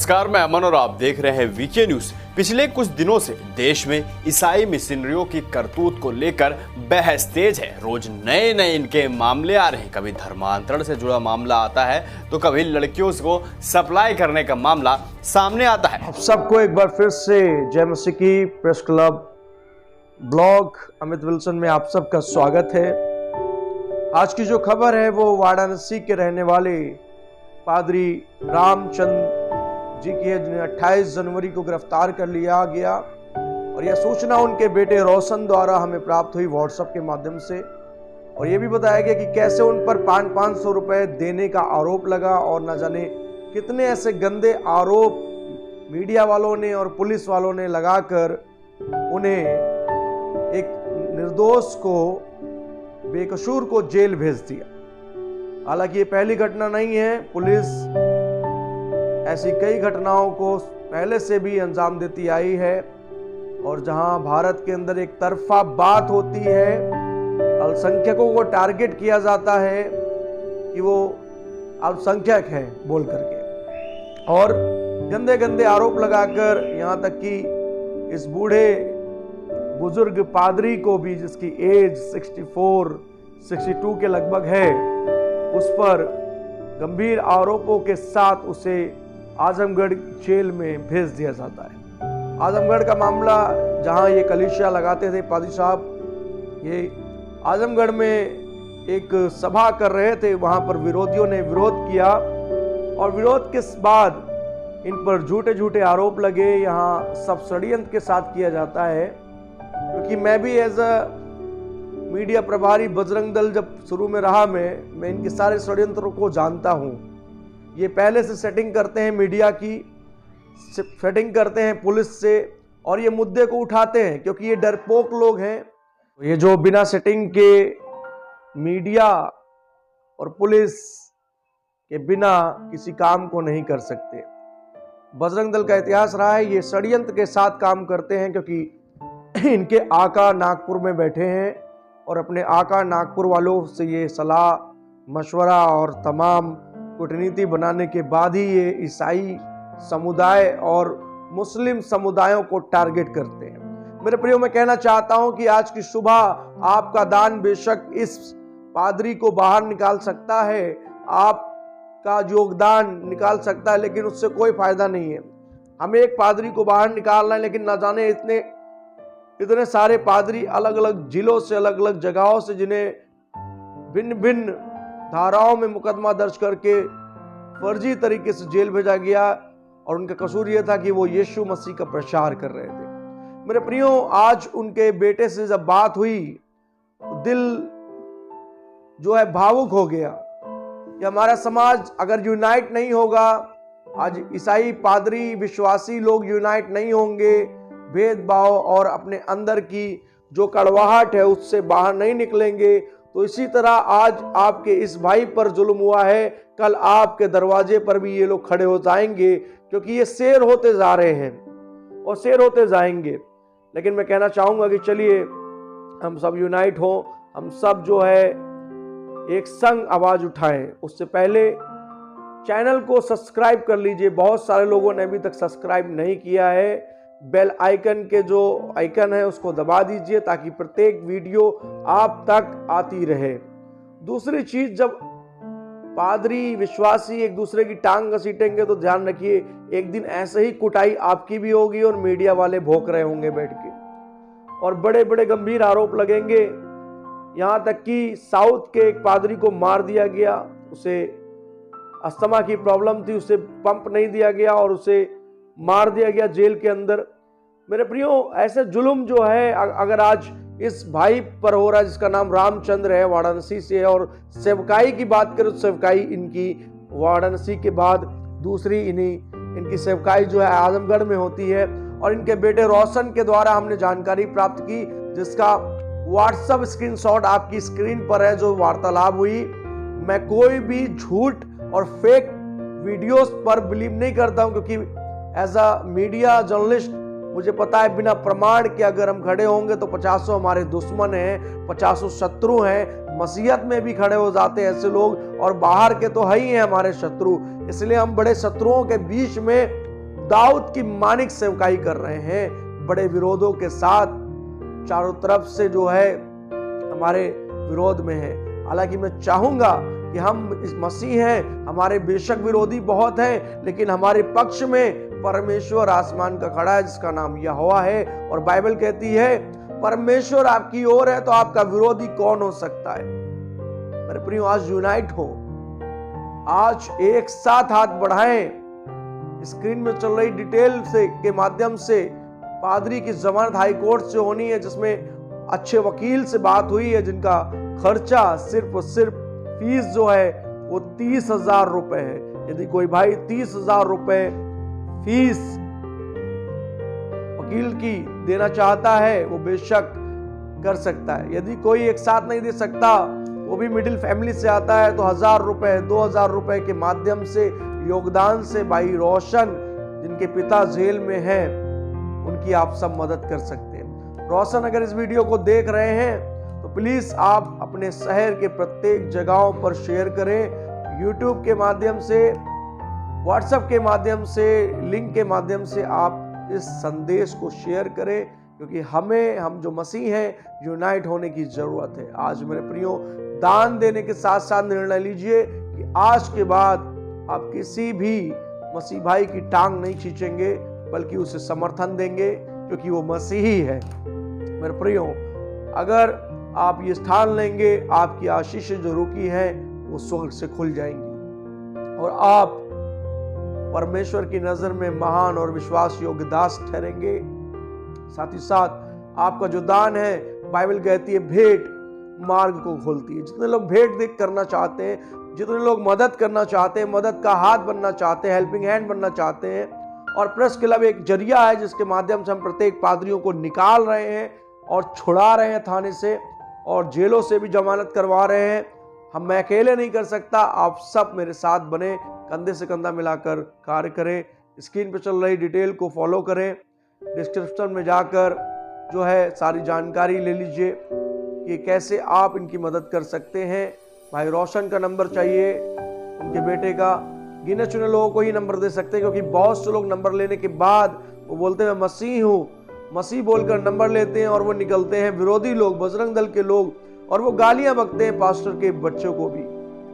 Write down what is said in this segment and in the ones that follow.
नमस्कार, मैं अमन और आप देख रहे हैं वीके न्यूज। पिछले कुछ दिनों से देश में ईसाई मिशनरियों की करतूत को लेकर बहस तेज है। रोज नए नए इनके मामले आ रहे हैं। कभी धर्मांतरण से जुड़ा मामला आता है तो कभी लड़कियों को सप्लाई करने का मामला सामने आता है। आप सबको एक बार फिर से जय मसीह की press club blog Amit Wilson में आप सबका स्वागत है। आज की जो खबर है वो वाराणसी के रहने वाले पादरी रामचंद्र जी की है, जिन्हें 28 जनवरी को गिरफ्तार कर लिया गया और यह सूचना उनके बेटे रोशन द्वारा हमें प्राप्त हुई व्हाट्सएप के माध्यम से। और यह भी बताया गया कि कैसे उन पर 500 रुपए देने का आरोप लगा और न जाने कितने ऐसे गंदे आरोप मीडिया वालों ने और पुलिस वालों ने लगाकर उन्हें एक निर्दोष को, बेकसूर को जेल भेज दिया। हालांकि ये पहली घटना नहीं है, पुलिस ऐसी कई घटनाओं को पहले से भी अंजाम देती आई है। और जहां भारत के अंदर एक तरफा बात होती है, अल्पसंख्यकों को टारगेट किया जाता है कि वो अल्पसंख्यक है बोल करके, और गंदे गंदे आरोप लगाकर यहाँ तक कि इस बूढ़े बुजुर्ग पादरी को भी, जिसकी एज 62 के लगभग है, उस पर गंभीर आरोपों के साथ उसे आजमगढ़ जेल में भेज दिया जाता है। आजमगढ़ का मामला, जहां ये कलीसिया लगाते थे पादरी साहब, ये आजमगढ़ में एक सभा कर रहे थे। वहां पर विरोधियों ने विरोध किया और विरोध के बाद इन पर झूठे झूठे आरोप लगे। यहाँ सब षड्यंत्र के साथ किया जाता है, क्योंकि मैं भी एज अ मीडिया प्रभारी बजरंग दल जब शुरू में रहा, मैं इनके सारे षड्यंत्रों को जानता हूं। ये पहले से सेटिंग करते हैं, मीडिया की सेटिंग करते हैं पुलिस से, और ये मुद्दे को उठाते हैं क्योंकि ये डरपोक लोग हैं। ये जो बिना सेटिंग के मीडिया और पुलिस के बिना किसी काम को नहीं कर सकते। बजरंग दल का इतिहास रहा है, ये षड्यंत्र के साथ काम करते हैं, क्योंकि इनके आका नागपुर में बैठे हैं और अपने आका नागपुर वालों से ये सलाह मशवरा और तमाम कूटनीति बनाने के बाद ही ये ईसाई समुदाय और मुस्लिम समुदायों को टारगेट करते हैं। मेरे प्रियो, मैं कहना चाहता हूं कि आज की सुबह आपका दान बेशक इस पादरी को बाहर निकाल सकता है, आपका योगदान निकाल सकता है, लेकिन उससे कोई फायदा नहीं है। हमें एक पादरी को बाहर निकालना है, लेकिन न जाने इतने सारे पादरी अलग अलग जिलों से, अलग अलग जगहों से, जिन्हें भिन्न भिन्न धाराओं में मुकदमा दर्ज करके फर्जी तरीके से जेल भेजा गया, और उनका कसूर यह था कि वो यीशु मसीह का प्रचार कर रहे थे। मेरे प्रियो, आज उनके बेटे से जब बात हुई तो दिल जो है भावुक हो गया कि हमारा समाज अगर यूनाइट नहीं होगा, आज ईसाई पादरी विश्वासी लोग यूनाइट नहीं होंगे, भेदभाव और अपने अंदर की जो कड़वाहट है उससे बाहर नहीं निकलेंगे, तो इसी तरह आज आपके इस भाई पर जुल्म हुआ है, कल आपके दरवाजे पर भी ये लोग खड़े हो जाएंगे, क्योंकि ये शेर होते जा रहे हैं और शेर होते जाएंगे। लेकिन मैं कहना चाहूंगा कि चलिए हम सब यूनाइट हो, हम सब जो है एक संग आवाज उठाएं। उससे पहले चैनल को सब्सक्राइब कर लीजिए। बहुत सारे लोगों ने अभी तक सब्सक्राइब नहीं किया है। बेल आइकन के जो आइकन है उसको दबा दीजिए, ताकि प्रत्येक वीडियो आप तक आती रहे। दूसरी चीज, जब पादरी विश्वासी एक दूसरे की टांग घसीटेंगे तो ध्यान रखिए, एक दिन ऐसे ही कुटाई आपकी भी होगी और मीडिया वाले भौंक रहे होंगे बैठ के, और बड़े बड़े गंभीर आरोप लगेंगे। यहां तक कि साउथ के एक पादरी को मार दिया गया, उसे अस्थमा की प्रॉब्लम थी, उसे पंप नहीं दिया गया और उसे मार दिया गया जेल के अंदर। मेरे प्रियो, ऐसे जुल्म जो है अगर आज इस भाई पर हो रहा है, जिसका नाम रामचंद्र है, वाराणसी से है, और सेवकाई की बात करें तो सेवकाई इनकी वाराणसी के बाद दूसरी इनकी सेवकाई जो है आजमगढ़ में होती है। और इनके बेटे रोशन के द्वारा हमने जानकारी प्राप्त की, जिसका व्हाट्सएप स्क्रीनशॉट आपकी स्क्रीन पर है, जो वार्तालाप हुई। मैं कोई भी झूठ और फेक वीडियोस पर बिलीव नहीं करता हूं, क्योंकि एज अ मीडिया जर्नलिस्ट मुझे पता है बिना प्रमाण के अगर हम खड़े होंगे तो 50 हमारे दुश्मन हैं, 50 शत्रु हैं। मसीहत में भी खड़े हो जाते हैं ऐसे लोग, और बाहर के तो है ही हैं हमारे शत्रु। इसलिए हम बड़े शत्रुओं के बीच में दाऊद की मानिक सेवकाई कर रहे हैं, बड़े विरोधों के साथ चारों तरफ से जो है हमारे विरोध में है। हालांकि मैं चाहूंगा कि हम इस मसीह हैं, हमारे बेशक विरोधी बहुत हैं, लेकिन हमारे पक्ष में परमेश्वर आसमान का खड़ा है जिसका नाम यहोवा है। और बाइबल कहती है परमेश्वर आपकी ओर है तो आपका विरोधी कौन हो सकता है। मेरे प्रियो, आज यूनाइट हो, आज एक साथ हाथ बढ़ाएं। स्क्रीन में चल रही डिटेल से के माध्यम से पादरी की जमानत हाई कोर्ट से होनी है, जिसमें अच्छे वकील से बात हुई है, जिनका खर्चा सिर्फ और सिर्फ फीस जो है वो 30,000 रुपए है। यदि कोई भाई 30,000 रुपए फीस वकील की देना चाहता है वो बेशक कर सकता है। यदि कोई एक साथ नहीं दे सकता, वो भी मिडिल फैमिली से आता है, तो 1,000 रुपए 2,000 रुपए के माध्यम से योगदान से भाई रोशन, जिनके पिता जेल में हैं, उनकी आप सब मदद कर सकते हैं। रोशन अगर इस वीडियो को देख रहे हैं तो प्लीज आप अपने शहर के प्रत्येक जगहों पर शेयर करें, यूट्यूब के माध्यम से, व्हाट्सएप के माध्यम से, लिंक के माध्यम से आप इस संदेश को शेयर करें, क्योंकि हम जो मसीह हैं यूनाइट होने की जरूरत है। आज मेरे प्रियो, दान देने के साथ साथ निर्णय लीजिए कि आज के बाद आप किसी भी मसीह भाई की टांग नहीं खींचेंगे, बल्कि उसे समर्थन देंगे, क्योंकि वो मसीही है। मेरे प्रियो, अगर आप ये स्थान लेंगे, आपकी आशीषें जो रुकी हैं वो स्वर्ग से खुल जाएंगी और आप परमेश्वर की नजर में महान और विश्वास योग्य दास ठहरेंगे। साथ ही साथ आपका जो दान है, बाइबल कहती है भेंट मार्ग को खोलती है। जितने लोग भेंट देख करना चाहते हैं, जितने लोग मदद करना चाहते हैं, मदद का हाथ बनना चाहते हैं, हेल्पिंग हैंड बनना चाहते हैं, और प्रेस क्लब एक जरिया है जिसके माध्यम से हम प्रत्येक पादरियों को निकाल रहे हैं और छुड़ा रहे हैं थाने से, और जेलों से भी जमानत करवा रहे हैं। मैं अकेले नहीं कर सकता, आप सब मेरे साथ बने, कंधे से कंधा मिलाकर कार्य करें। स्क्रीन पर चल रही डिटेल को फॉलो करें, डिस्क्रिप्शन में जाकर जो है सारी जानकारी ले लीजिए कि कैसे आप इनकी मदद कर सकते हैं। भाई रोशन का नंबर चाहिए, उनके बेटे का, गिने चुने लोगों को ही नंबर दे सकते हैं, क्योंकि बहुत से लोग नंबर लेने के बाद वो बोलते हैं मैं मसीह हूँ, मसीह बोलकर नंबर लेते हैं और वो निकलते हैं विरोधी लोग, बजरंग दल के लोग, और वो गालियां बकते हैं पास्टर के बच्चों को भी।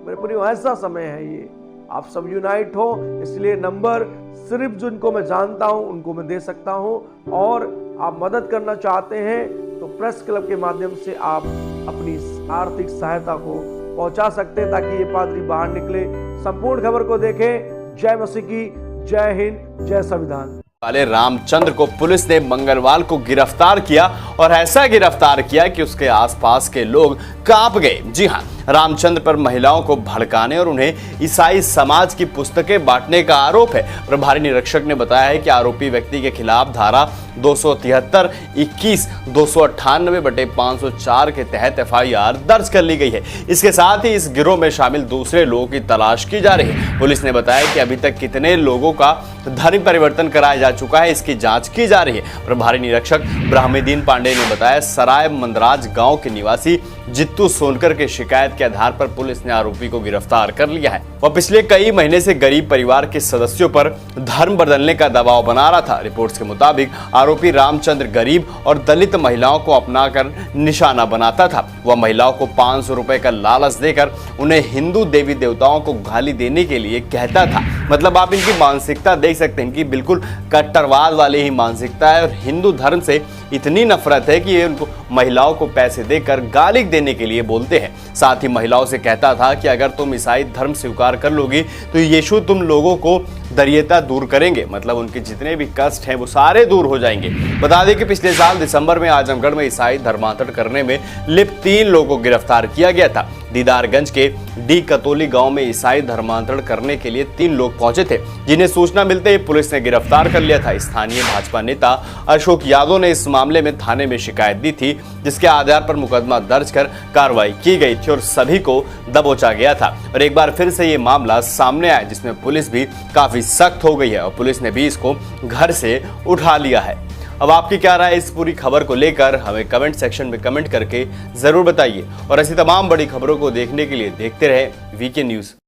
मेरे प्रियो, ऐसा समय है ये, आप सब यूनाइट हो, इसलिए नंबर सिर्फ जिनको मैं जानता हूं उनको मैं दे सकता हूं, और आप मदद करना चाहते हैं तो प्रेस क्लब के माध्यम से आप अपनी आर्थिक सहायता को पहुंचा सकते हैं, ताकि ये पादरी बाहर निकले। संपूर्ण खबर को देखें। जय मसीह की, जय हिंद, जय संविधान। वाले रामचंद्र को पुलिस ने मंगलवार को गिरफ्तार किया, और ऐसा गिरफ्तार किया कि उसके आसपास के लोग कांप गए। जी हां, रामचंद्र पर महिलाओं को भड़काने और उन्हें ईसाई समाज की पुस्तकें बांटने का आरोप है। प्रभारी निरीक्षक ने बताया है कि आरोपी व्यक्ति के खिलाफ धारा 273, 21, 298/504 के तहत एफआईआर दर्ज कर ली गई है। इसके साथ ही इस गिरोह में शामिल दूसरे लोगों की तलाश की जा रही है। पुलिस ने बताया कि अभी तक कितने लोगों का धर्म परिवर्तन कराया जा चुका है, इसकी जांच की जा रही है। प्रभारी निरीक्षक ब्रह्मदीन पांडे ने बताया, सराय मंदराज गांव के निवासी जित्तू सोनकर के शिकायत के आधार पर पुलिस ने आरोपी को गिरफ्तार कर लिया है। वह पिछले कई महीने से गरीब परिवार के सदस्यों पर धर्म बदलने का दबाव बना रहा था। रिपोर्ट्स के मुताबिक आरोपी रामचंद्र गरीब और दलित महिलाओं को अपनाकर निशाना बनाता था। वह महिलाओं को 500 रुपए का लालच देकर उन्हें हिंदू देवी देवताओं को गाली देने के लिए कहता था। मतलब आप इनकी मानसिकता देख सकते हैं कि बिल्कुल कट्टरवाद वाली ही मानसिकता है, और हिंदू धर्म से इतनी नफरत है कि ये उनको महिलाओं को पैसे देकर गाली देने के लिए बोलते हैं। साथ ही महिलाओं से कहता था कि अगर तुम ईसाई धर्म स्वीकार कर लोगी तो यीशु तुम लोगों को दरिद्रता दूर करेंगे, मतलब उनके जितने भी कष्ट हैं वो सारे दूर हो जाएंगे। बता दें कि पिछले साल दिसंबर में आजमगढ़ में ईसाई धर्मांतरण करने में लिप्त 3 लोगों को गिरफ्तार किया गया था। दीदारगंज के डी कतोली गांव में ईसाई धर्मांतरण करने के लिए 3 लोग पहुंचे थे, जिन्हें सूचना मिलते ही पुलिस ने गिरफ्तार कर लिया था। स्थानीय भाजपा नेता अशोक यादव ने इस मामले में थाने में शिकायत दी थी, जिसके आधार पर मुकदमा दर्ज कर कार्रवाई की गई थी और सभी को दबोचा गया था। और एक बार फिर से ये मामला सामने आया, जिसमें पुलिस भी काफी सख्त हो गई है और पुलिस ने भी इसको घर से उठा लिया है। अब आपकी क्या राय है इस पूरी खबर को लेकर, हमें कमेंट सेक्शन में कमेंट करके जरूर बताइए, और ऐसी तमाम बड़ी खबरों को देखने के लिए देखते रहे वीके न्यूज़।